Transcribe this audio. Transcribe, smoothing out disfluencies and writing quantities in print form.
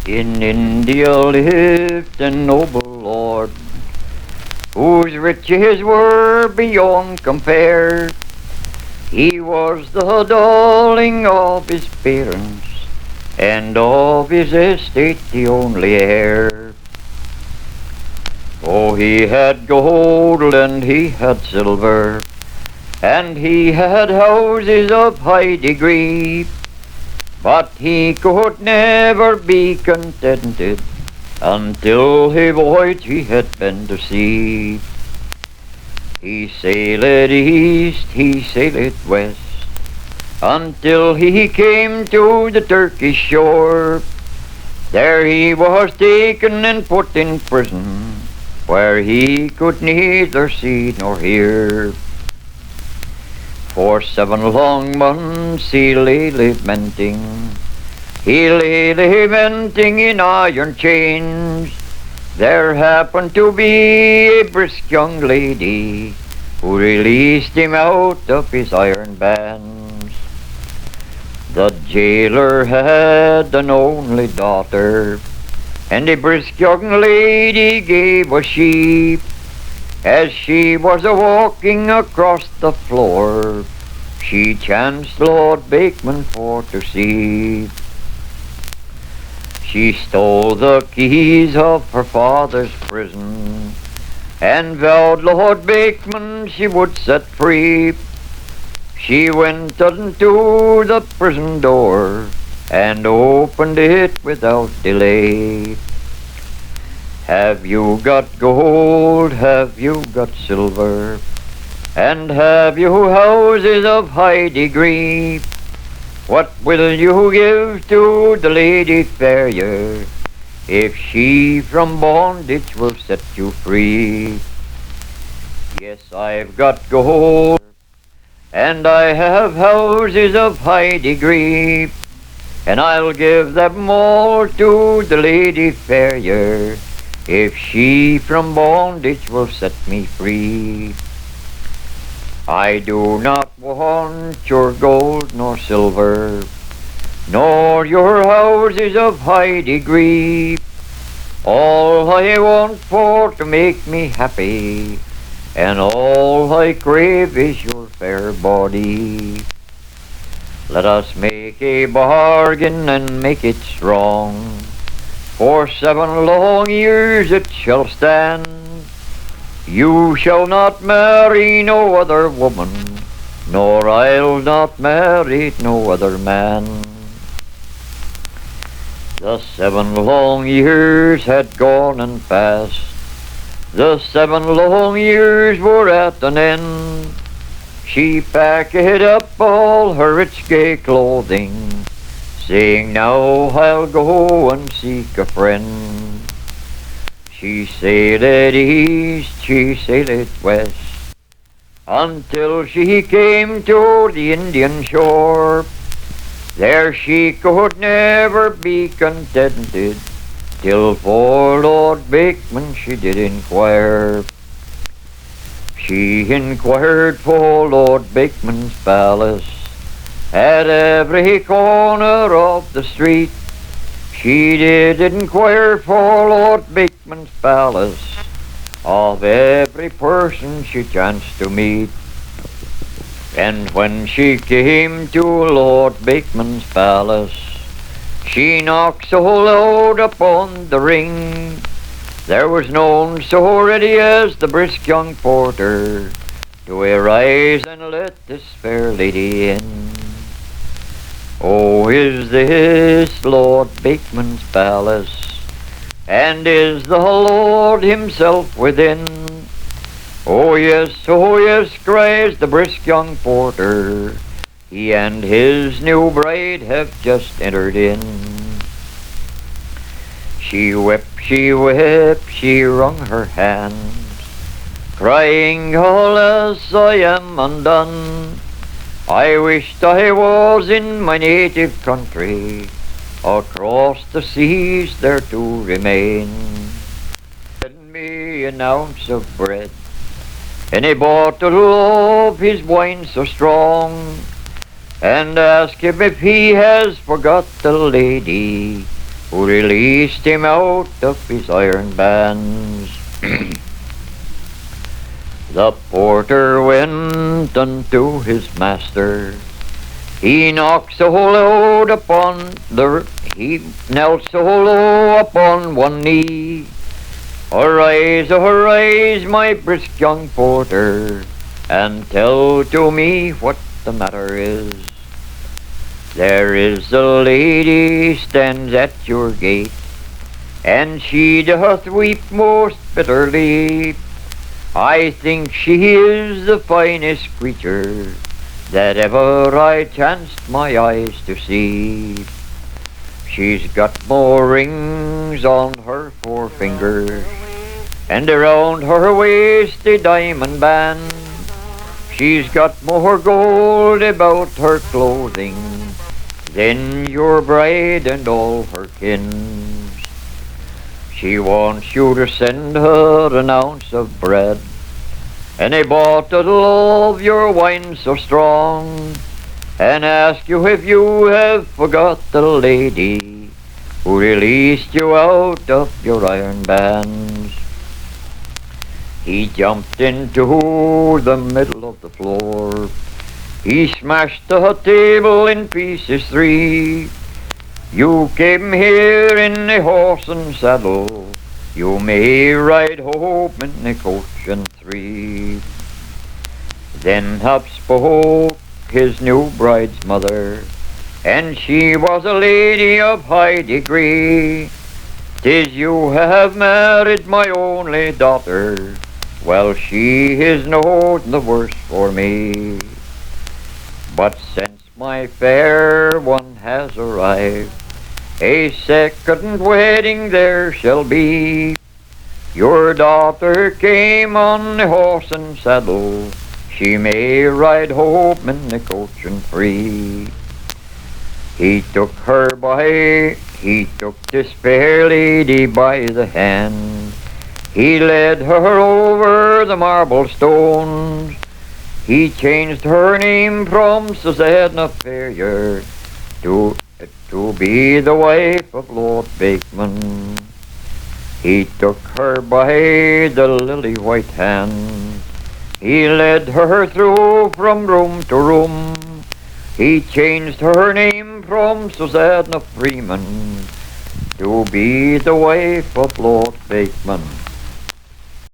In India lived a noble lord, whose riches were beyond compare. He was the darling of his parents, and of his estate the only heir. Oh, he had gold and he had silver, and he had houses of high degree, but he could never be contented until the voyage he had been to sea. He sailed east, he sailed west, until he came to the Turkish shore. There he was taken and put in prison, where he could neither see nor hear. For 7 long months he lay lamenting. He lay lamenting in iron chains. There happened to be a brisk young lady who released him out of his iron bands. The jailer had an only daughter, and a brisk young lady gave a sheep. As she was a-walking across the floor, she chanced Lord Bakeman for to see. She stole the keys of her father's prison, and vowed Lord Bakeman she would set free. She went unto the prison door, and opened it without delay. Have you got gold, have you got silver, and have you houses of high degree? What will you give to the lady fair, if she from bondage will set you free? Yes, I've got gold, and I have houses of high degree, and I'll give them all to the lady fair, if she from bondage will set me free. I do not want your gold nor silver, nor your houses of high degree. All I want for to make me happy, and all I crave is your fair body. Let us make a bargain and make it strong. For 7 long years it shall stand. You shall not marry no other woman, nor I'll not marry no other man. The 7 long years had gone and passed. The 7 long years were at an end. She packed up all her rich gay clothing, saying, now I'll go and seek a friend. She sailed east, she sailed west, until she came to the Indian shore. There she could never be contented, till for Lord Bakeman she did inquire. She inquired for Lord Bakeman's palace, at every corner of the street. She did inquire for Lord Bakeman's palace, of every person she chanced to meet. And when she came to Lord Bakeman's palace, she knocked so loud upon the ring, there was none so ready as the brisk young porter to arise and let this fair lady in. Oh, is this Lord Bakeman's palace, and is the Lord himself within? Oh yes, cries the brisk young porter, he and his new bride have just entered in. She wept, she wrung her hands, crying, alas, I am undone. I wished I was in my native country, across the seas there to remain. Send me an ounce of bread, and a bottle of his wine so strong, and ask him if he has forgot the lady who released him out of his iron bands. The porter went unto his master. He knocked so loud he knelt so low upon one knee. Arise, my brisk young porter, and tell to me what the matter is. There is a lady stands at your gate, and she doth weep most bitterly. I think she is the finest creature that ever I chanced my eyes to see. She's got more rings on her forefingers, and around her waist a diamond band. She's got more gold about her clothing than your bride and all her kins. She wants you to send her an ounce of bread and a bottle of your wine so strong, and ask you if you have forgot the lady who released you out of your iron bands. He jumped into the middle of the floor. He smashed the table in pieces 3. You came here in a horse and saddle. You may ride home in a coach and 3. Then up spoke his new bride's mother, and she was a lady of high degree. "'Tis you have married my only daughter. Well, she is no the worse for me. But since my fair one has arrived, a second wedding there shall be. Your daughter came on a horse and saddle. She may ride home in the coach and 3. He took this fair lady by the hand. He led her over the marble stones. He changed her name from Susanna Ferrier to be the wife of Lord Bakeman. He took her by the lily white hand. He led her through from room to room. He changed her name from Susanna Freeman to be the wife of Lord Bateman.